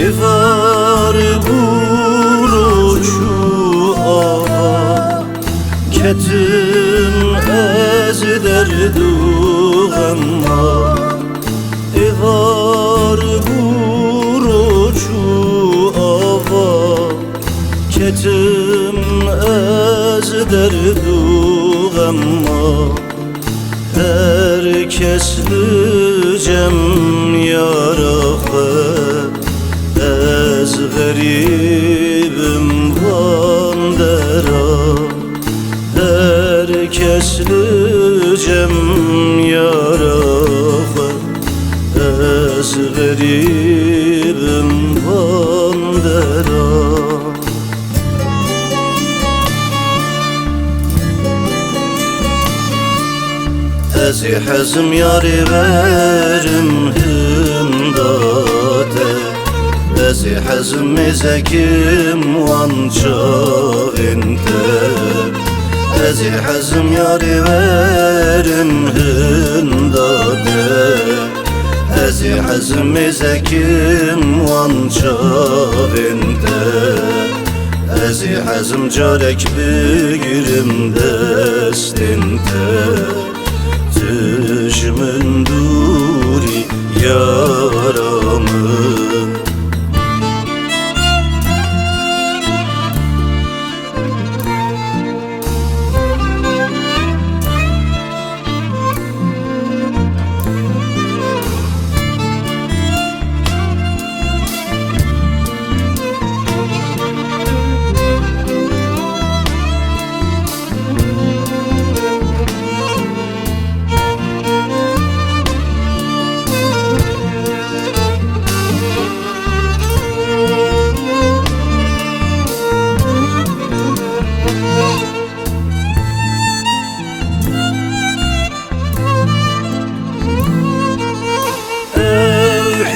Evar buruçu ava ketim ez derdu gamma Evar buruçu ava ketim ez derdu gamma Herkesli cem yarafe Ez garibim vandera Herkesli cem yarafe Ez garibim vandera Ezi hazım yari verim hindade Ezi hazım ezekim vanca vinte Ezi hazım yari verim hindade Ezi hazım ezekim vanca vinte Ezi hazım carek bigirim destinte Tüjmün duri yaramı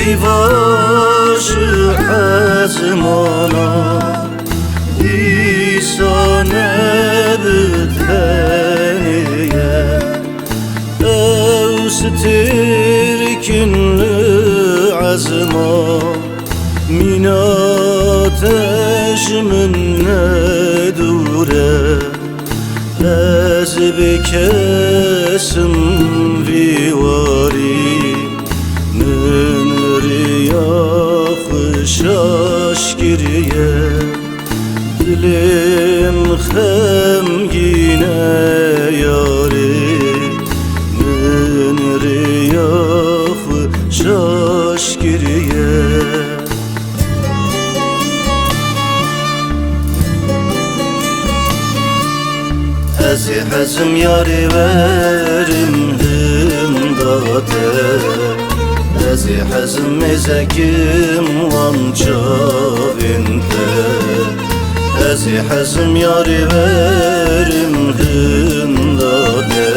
Hivaşı azmana İsane büteniye Evstirkinli azma Minateşminne dure Ez bikesim vivari Şaşkiriye dilim xemgine yari Min riyahı şaşkiriye Ezi hazım yari verim hindate Ezi hazım ezekim vanca vinte Ezi hazım yari verim hindade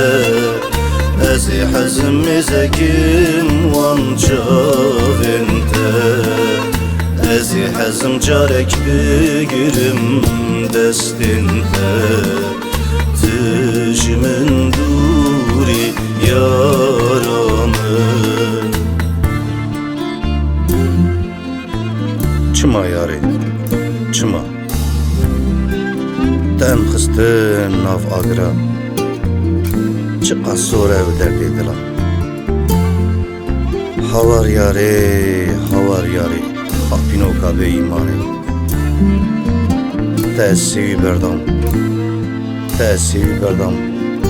Ezi hazım ezekim vanca vinte Ezi hazım carek bigirim destinte Tüjmün duri yaramın Çıma yari, çıma Dem xistin nav agra Çıqa sonra ev derdidila Havar yari Apinoka be imani Tesivi berdam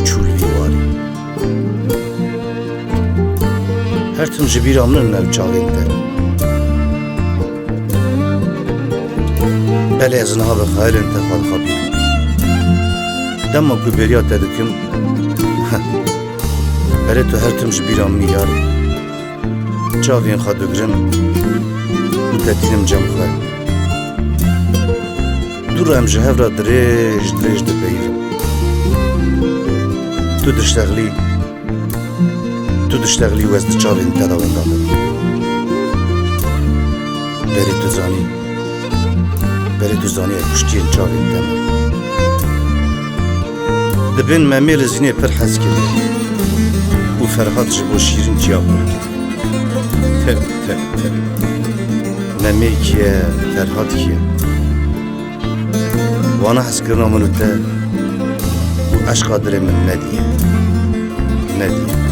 Uçulvi vari Her tüm jibiramın nevçavinde Beli ezine habe haylen tefal kabir Demma güberiyat dedikim Beli tu her tüm jibiram miyar Çavien xadugrim Bu tetinim cemxay Dur em ji hevra dirêj dibeyrim Tu dişteğlî wez di çavên te da wenda min Berê tu zanî kuştiyên çavên te min Dibin me mêl zinê pir hez kirî û Ferhat ji bo şîrin ciya pir kirî Mekiye, Ferhat kiye. Vana heskirna minute bu aşk adre min ne diye. Ne diye.